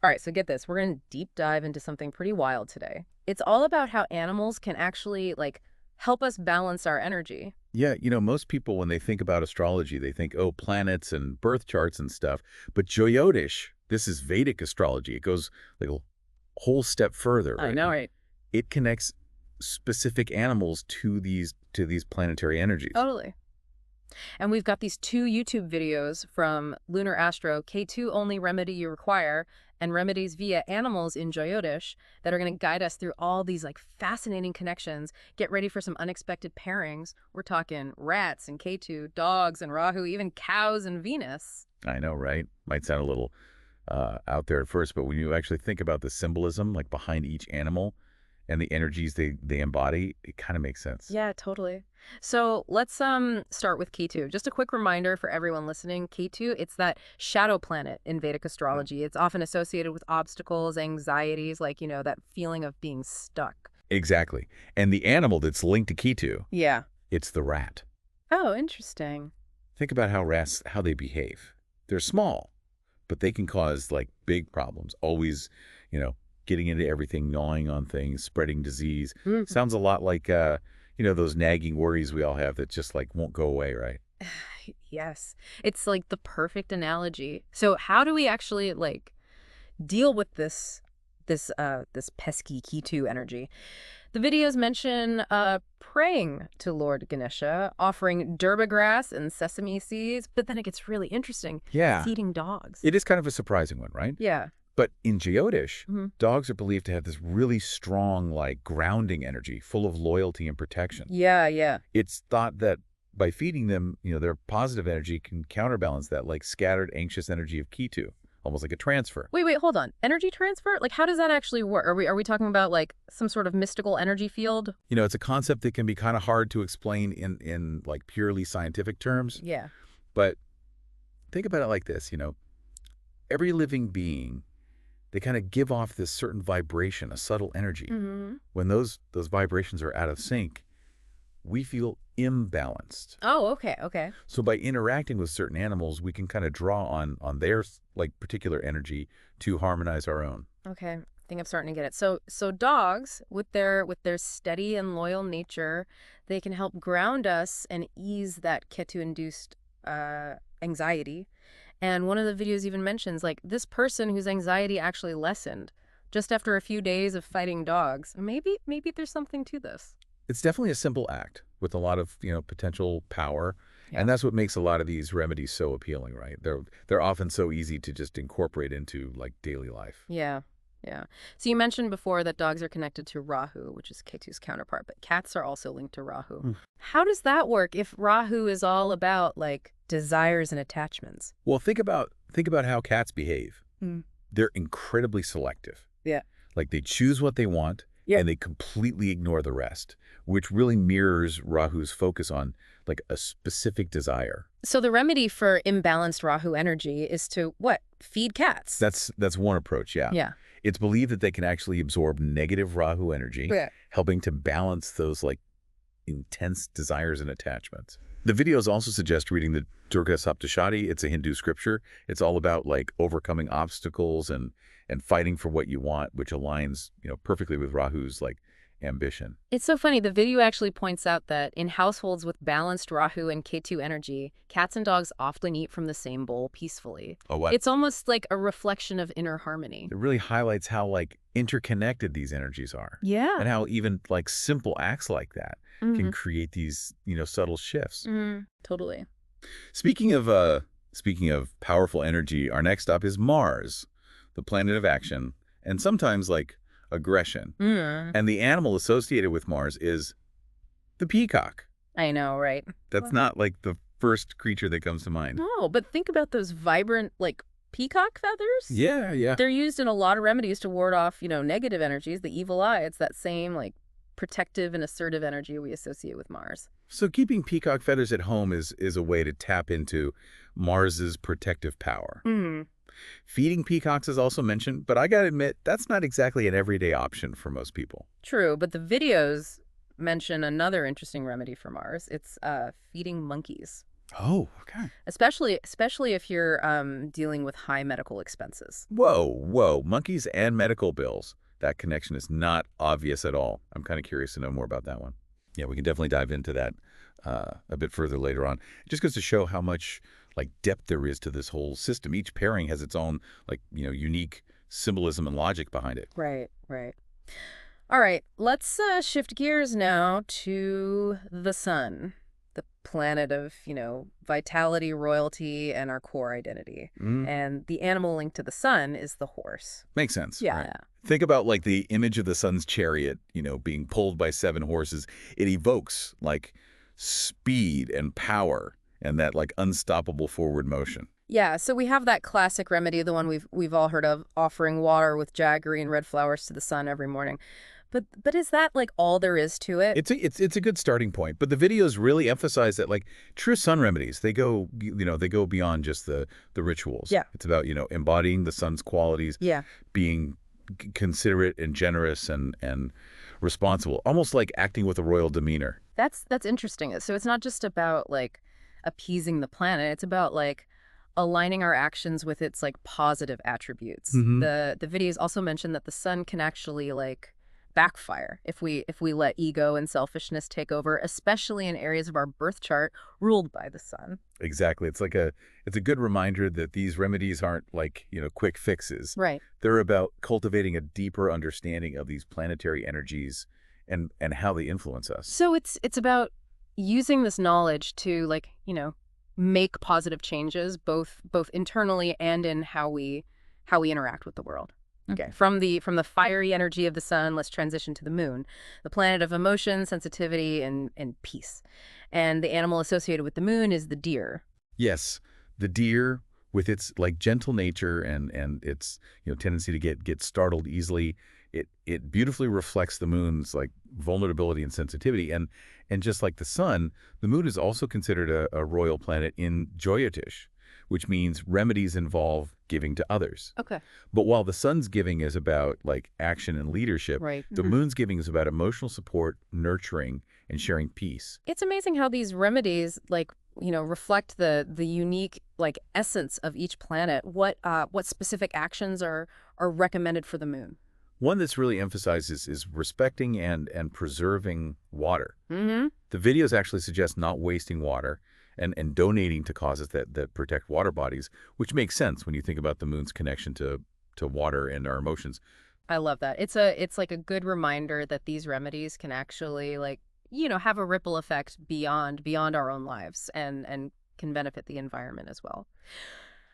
All right, so get this. We're going to deep dive into something pretty wild today. It's all about how animals can actually, help us balance our energy. Yeah, most people, when they think about astrology, they think, oh, planets and birth charts and stuff. But Jyotish, this is Vedic astrology. It goes like a whole step further, I right? know, right? It connects specific animals to these planetary energies. Totally. And we've got these two YouTube videos from Lunar Astro, K2 Only Remedy You Require, and Remedies via Animals in Jyotish that are going to guide us through all these fascinating connections. Get ready for some unexpected pairings. We're talking rats and K2, dogs and Rahu, even cows and Venus. I know, right? Might sound a little out there at first, but when you actually think about the symbolism like behind each animal and the energies they embody, it kind of makes sense. Yeah, totally. So let's start with Ketu. Just a quick reminder for everyone listening, Ketu, it's that shadow planet in Vedic astrology. It's often associated with obstacles, anxieties, that feeling of being stuck. Exactly. And the animal that's linked to Ketu, Yeah. it's the rat. Oh, interesting. Think about how rats, how they behave. They're small, but they can cause like big problems. Always, you know, getting into everything, gnawing on things, spreading disease. Mhm. Sounds a lot like, those nagging worries we all have that just like won't go away, right? Yes. It's like the perfect analogy. So how do we actually deal with this pesky Ketu energy? The videos mention praying to Lord Ganesha, offering durba grass and sesame seeds, but then it gets really interesting. Yeah, Feeding dogs. it is kind of a surprising one, right? Yeah. But in Jyotish, Hmm. dogs are believed to have this really strong, like grounding energy, full of loyalty and protection. Yeah, yeah. It's thought that by feeding them, their positive energy can counterbalance that like scattered, anxious energy of Ketu, almost like a transfer. Wait, hold on. Energy transfer? How does that actually work? Are we talking about some sort of mystical energy field? It's a concept that can be kind of hard to explain in like purely scientific terms, Yeah. but think about it like this, every living being, they kind of give off this certain vibration, a subtle energy. Hmm. When those vibrations are out of sync, we feel imbalanced. Oh, okay, okay. So by interacting with certain animals, we can kind of draw on their like particular energy to harmonize our own. Okay, I think I'm starting to get it. So dogs, with their steady and loyal nature, they can help ground us and ease that Ketu-induced anxiety. And one of the videos even mentions this person whose anxiety actually lessened just after a few days of fighting dogs. Maybe there's something to this. It's definitely a simple act with a lot of, potential power. Yeah. And that's what makes a lot of these remedies so appealing, right? They're often so easy to just incorporate into like daily life. Yeah. Yeah. So you mentioned before that dogs are connected to Rahu, which is Ketu's counterpart, but cats are also linked to Rahu. Hmm. How does that work if Rahu is all about desires and attachments? Well, think about how cats behave. Mm. They're incredibly selective. Yeah. Like they choose what they want Yeah. and they completely ignore the rest, which really mirrors Rahu's focus on like a specific desire. So the remedy for imbalanced Rahu energy is to what? Feed cats. That's one approach, yeah. Yeah. It's believed that they can actually absorb negative Rahu energy, Yeah. helping to balance those like intense desires and attachments. The videos also suggest reading the Durga Saptashati. It's a Hindu scripture. It's all about like overcoming obstacles and fighting for what you want, which aligns, perfectly with Rahu's like ambition. It's so funny. The video actually points out that in households with balanced Rahu and Ketu energy, cats and dogs often eat from the same bowl peacefully. Oh, what? It's almost like a reflection of inner harmony. It really highlights how like interconnected these energies are Yeah. and how even like simple acts like that Mm-hmm. can create these, subtle shifts. Totally. Speaking of powerful energy, our next stop is Mars, the planet of action, and sometimes like aggression. Mm. And the animal associated with Mars is the peacock. I know, right? That's not like the first creature that comes to mind. No, but think about those vibrant, peacock feathers. Yeah, yeah. They're used in a lot of remedies to ward off, negative energies, the evil eye. It's that same, protective and assertive energy we associate with Mars. So keeping peacock feathers at home is a way to tap into Mars's protective power. Mm. Feeding peacocks is also mentioned, but I gotta admit, that's not exactly an everyday option for most people. True, but the videos mention another interesting remedy for Mars. It's feeding monkeys. Oh, okay. especially if you're dealing with high medical expenses. Whoa, whoa. Monkeys and medical bills. That connection is not obvious at all. I'm kind of curious to know more about that one. Yeah, we can definitely dive into that a bit further later on. It just goes to show how much like depth there is to this whole system. Each pairing has its own unique symbolism and logic behind it. Right, right. All right, let's shift gears now to the sun, the planet of, vitality, royalty, and our core identity. Mm, And the animal linked to the sun is the horse. makes sense, Yeah, right? yeah. Think about like the image of the sun's chariot, being pulled by 7 horses. It evokes like speed and power and that like unstoppable forward motion. Yeah, so we have that classic remedy, the one we've all heard of, offering water with jaggery and red flowers to the sun every morning. But is that like all there is to it? It's a good starting point, but the videos really emphasize that like true sun remedies, they go beyond just the rituals. Yeah. It's about, embodying the sun's qualities, Yeah. being considerate and generous and responsible, almost like acting with a royal demeanor. That's interesting. So it's not just about like appeasing the planet. It's about like aligning our actions with its like positive attributes. Hmm. The videos also mention that the sun can actually like backfire if we let ego and selfishness take over, especially in areas of our birth chart ruled by the sun. Exactly. It's a good reminder that these remedies aren't like, quick fixes. Right. They're about cultivating a deeper understanding of these planetary energies and how they influence us. So it's about using this knowledge to like, make positive changes both internally and in how we interact with the world. Okay, from the fiery energy of the sun, let's transition to the moon, the planet of emotion, sensitivity, and peace. And the animal associated with the moon is the deer. Yes, the deer with its like gentle nature and its tendency to get startled easily, it beautifully reflects the moon's like vulnerability and sensitivity. And just like the sun, the moon is also considered a royal planet in Jyotish, which means remedies involve giving to others. Okay. But while the sun's giving is about like action and leadership, Right. the moon's giving is about emotional support, nurturing, and sharing peace. It's amazing how these remedies like reflect the unique like essence of each planet. What specific actions are recommended for the moon? One that's really emphasizes is respecting and preserving water. Mm-hmm. The videos actually suggest not wasting water and donating to causes that protect water bodies, which makes sense when you think about the moon's connection to water and our emotions. I love that. It's like a good reminder that these remedies can actually like, have a ripple effect beyond our own lives and can benefit the environment as well.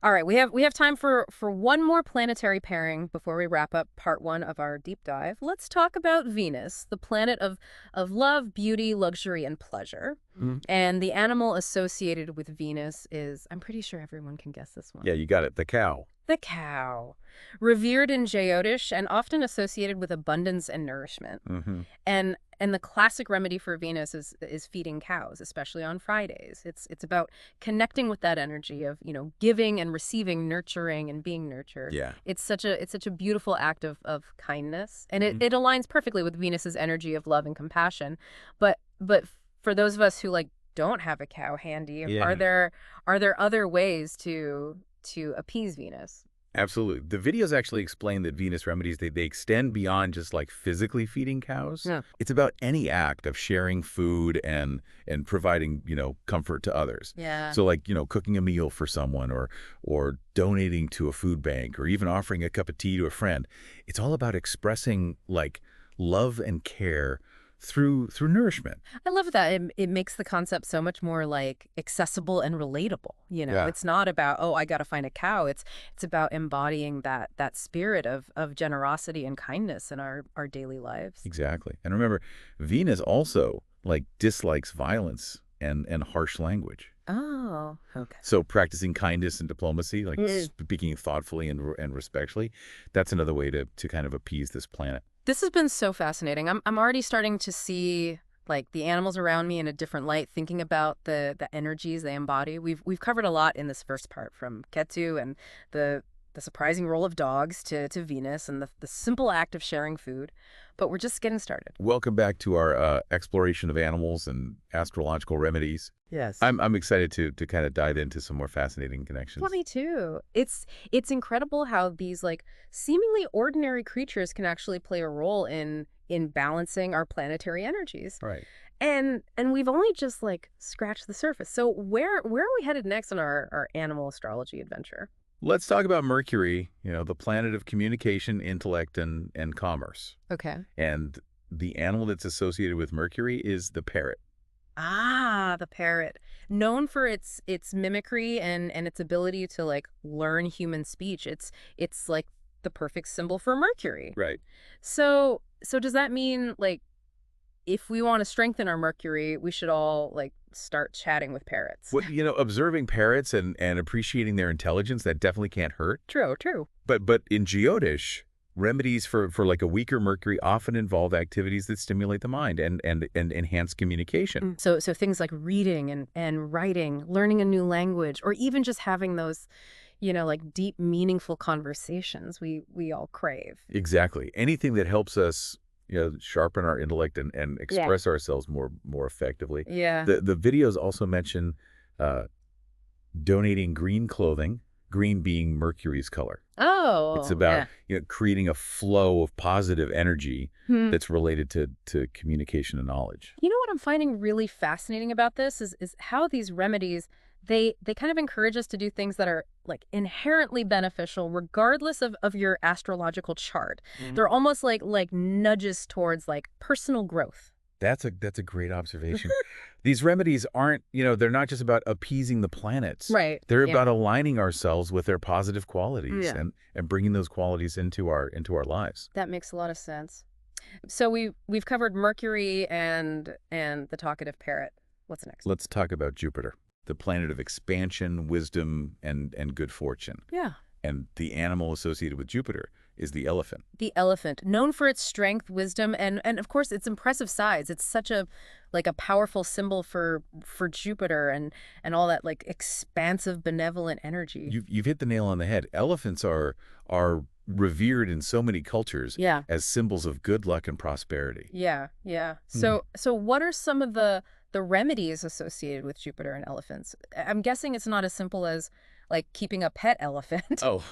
All right, we have time for one more planetary pairing before we wrap up part 1 of our deep dive. Let's talk about Venus, the planet of love, beauty, luxury, and pleasure. Mhm. And the animal associated with Venus is, I'm pretty sure everyone can guess this one. Yeah, you got it. The cow. The cow, revered in Jyotish and often associated with abundance and nourishment. Hmm. And the classic remedy for Venus is feeding cows, especially on Fridays. It's about connecting with that energy of, giving and receiving, nurturing and being nurtured. Yeah. It's such a beautiful act of kindness, and it aligns perfectly with Venus's energy of love and compassion. But for those of us who like don't have a cow handy, Yeah. are there other ways to appease Venus? Absolutely. The videos actually explain that Venus remedies, they extend beyond just like physically feeding cows. Yeah. It's about any act of sharing food and providing, comfort to others. Yeah. So like, cooking a meal for someone or donating to a food bank or even offering a cup of tea to a friend. It's all about expressing like love and care through nourishment. I love that. It makes the concept so much more like accessible and relatable. Yeah. It's not about, oh, I got to find a cow. It's about embodying that spirit of generosity and kindness in our daily lives. Exactly. And remember, Venus also like dislikes violence and harsh language. Oh, okay. So practicing kindness and diplomacy, like speaking thoughtfully and respectfully, that's another way to kind of appease this planet. This has been so fascinating. I'm already starting to see like the animals around me in a different light, thinking about the energies they embody. We've covered a lot in this first part, from Ketu and the the surprising role of dogs to Venus and the simple act of sharing food. But we're just getting started. Welcome back to our exploration of animals and astrological remedies. Yes. I'm excited to kind of dive into some more fascinating Yeah, connections. me too. It's incredible how these like seemingly ordinary creatures can actually play a role in balancing our planetary energies. Right. And we've only just like scratched the surface. So where are we headed next on our animal astrology adventure? Let's talk about Mercury, the planet of communication, intellect, and commerce. Okay. And the animal that's associated with Mercury is the parrot. Ah, the parrot. Known for its mimicry and its ability to like learn human speech. It's like the perfect symbol for Mercury. Right. So does that mean like if we want to strengthen our Mercury, we should all like start chatting with parrots? Observing parrots and appreciating their intelligence, that definitely can't hurt. True, true. But in Geodish, remedies for like a weaker Mercury often involve activities that stimulate the mind and enhance communication. So things like reading and writing, learning a new language, or even just having those, like deep, meaningful conversations we all crave. Exactly. Anything that helps us, sharpen our intellect and Yeah. express ourselves more effectively. Yeah. The videos also mention uh, donating green clothing, green being Mercury's color. It's Oh, about yeah. creating a flow of positive energy Hmm. that's related to communication and knowledge. You know what I'm finding really fascinating about this is how these remedies they kind of encourage us to do things that are like inherently beneficial regardless of your astrological chart. They're almost like nudges towards like personal growth. That's a great observation. These remedies aren't, they're not just about appeasing the planets. Right. They're Yeah. about aligning ourselves with their positive qualities Yeah. and bringing those qualities into our lives. That makes a lot of sense. So we've covered Mercury and the talkative parrot. What's next? Let's talk about Jupiter, the planet of expansion, wisdom, and good fortune. Yeah. And the animal associated with Jupiter is the elephant. The elephant, known for its strength, wisdom, and of course its impressive size. It's such a like a powerful symbol for Jupiter and all that like expansive, benevolent energy. You've hit the nail on the head. Elephants are revered in so many cultures Yeah. as symbols of good luck and prosperity. Yeah, yeah. Hmm. So what are some of the remedies associated with Jupiter and elephants? I'm guessing it's not as simple as like keeping a pet elephant. Oh,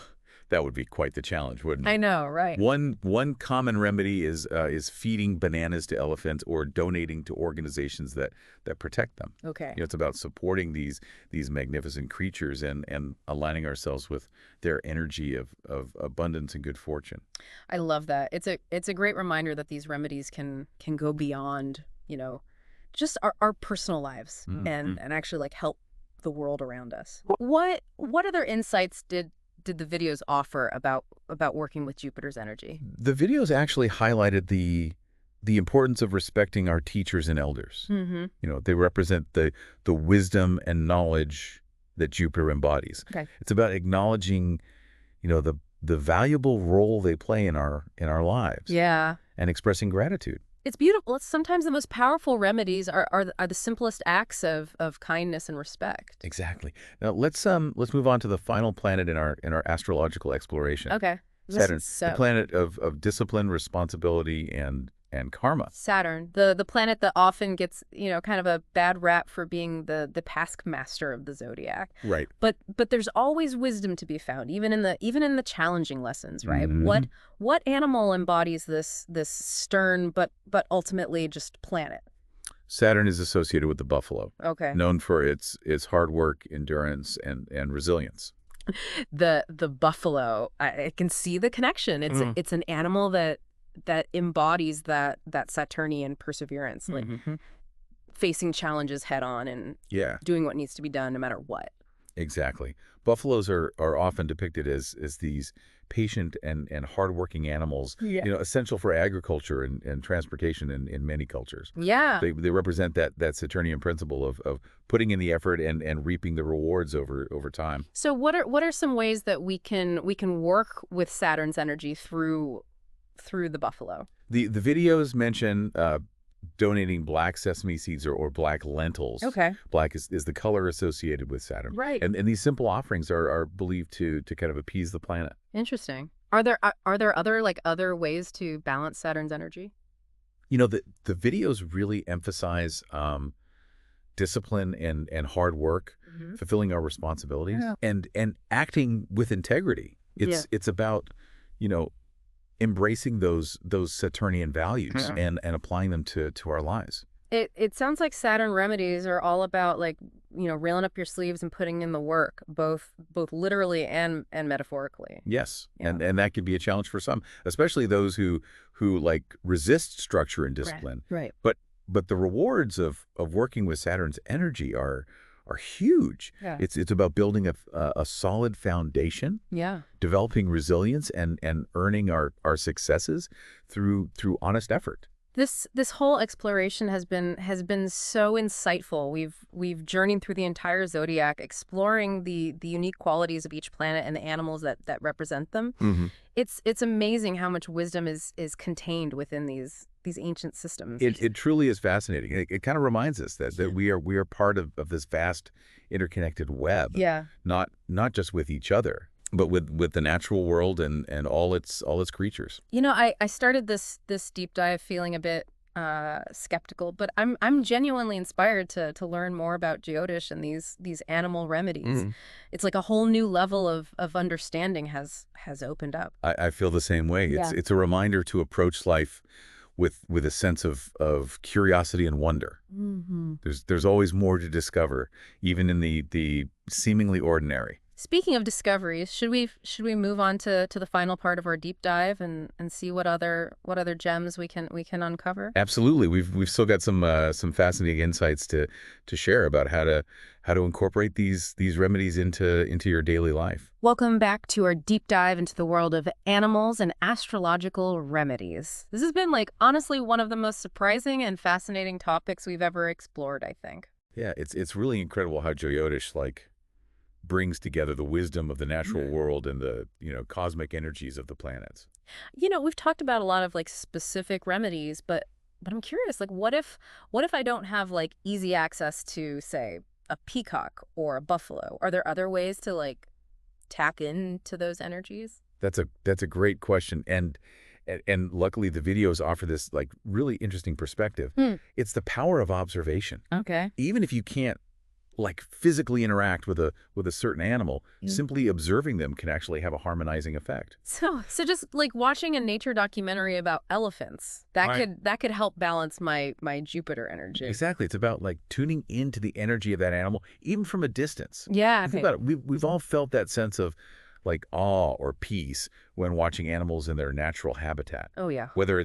that would be quite the challenge, wouldn't I it? know, right? One common remedy is feeding bananas to elephants or donating to organizations that protect them. Okay. It's about supporting these magnificent creatures and aligning ourselves with their energy of abundance and good fortune. I love that. It's a great reminder that these remedies can go beyond, just our personal lives and actually like help the world around us. What other insights did the videos offer about working with Jupiter's energy? The videos actually highlighted the importance of respecting our teachers and elders. Mm-hmm. They represent the wisdom and knowledge that Jupiter embodies. Okay. It's about acknowledging, the valuable role they play in our lives. Yeah. And expressing gratitude. It's beautiful. It's sometimes the most powerful remedies are the simplest acts of kindness and respect. Exactly. Now let's move on to the final planet in our astrological exploration. Okay. Saturn, So the planet of discipline, responsibility, and karma. Saturn, the planet that often gets, kind of a bad rap for being the taskmaster of the zodiac. Right. But there's always wisdom to be found, even in the challenging lessons, right? Mhm. What animal embodies this stern but ultimately just planet? Saturn is associated with the buffalo, Okay. known for its hard work, endurance, and resilience. The buffalo, I can see the connection. It's an animal that embodies that Saturnian perseverance, like facing challenges head on and Yeah, doing what needs to be done no matter what. exactly. Buffaloes are often depicted as these patient and hardworking animals, Yeah. essential for agriculture and transportation in many cultures. Yeah. They represent that Saturnian principle of putting in the effort and reaping the rewards over time. So what are some ways that we can work with Saturn's energy through the buffalo? The videos mention donating black sesame seeds or black lentils. Okay. Black is the color associated with Saturn. Right. And these simple offerings are believed to kind of appease the planet. Interesting. Are there other ways to balance Saturn's energy? You know, the videos really emphasize discipline and hard work, Hmm. fulfilling our responsibilities, Yeah. and acting with integrity. Yeah. It's about, you know, embracing those Saturnian values Yeah. and applying them to our lives. It sounds like Saturn remedies are all about like, rolling up your sleeves and putting in the work, both literally and metaphorically. Yes, Yeah. and that could be a challenge for some, especially those who like resist structure and Right. discipline. Right. But the rewards of working with Saturn's energy are huge. Yeah. It's about building a solid foundation, Yeah. developing resilience, and earning our successes through honest effort. This whole exploration has been so insightful. We've journeyed through the entire zodiac, exploring the unique qualities of each planet and the animals that represent them. Hmm. It's amazing how much wisdom is contained within these ancient systems. It truly is fascinating. It kind of reminds us that we are part of this vast interconnected web, Yeah. not just with each other, but with the natural world and all its creatures. I started this deep dive feeling a bit skeptical, but I'm genuinely inspired to learn more about Jyotish and these animal remedies. Mhm. It's like a whole new level of understanding has opened up. I feel the same way. Yeah. It's a reminder to approach life with a sense of curiosity and wonder. Hmm. There's always more to discover, even in the seemingly ordinary. Speaking of discoveries, should we move on to the final part of our deep dive and see what other gems we can uncover? Absolutely, we've still got some fascinating insights to share about how to incorporate these remedies into your daily life. Welcome back to our deep dive into the world of animals and astrological remedies. This has been honestly one of the most surprising and fascinating topics we've ever explored, I think. Yeah, it's really incredible how Jyotish brings together the wisdom of the natural world and the cosmic energies of the planets. We've talked about a lot of specific remedies, but I'm curious, what if I don't have easy access to, say, a peacock or a buffalo? Are there other ways to tap into those energies? That's a great question, and luckily the videos offer this really interesting perspective. Hmm. It's the power of observation. Okay. Even if you can't physically interact with a certain animal, simply observing them can actually have a harmonizing effect. So just watching a nature documentary about elephants, that Right. could help balance my Jupiter energy. Exactly. It's about tuning into the energy of that animal, even from a distance. Yeah. Think about it. We've all felt that sense of awe or peace when watching animals in their natural habitat. Oh yeah. Whether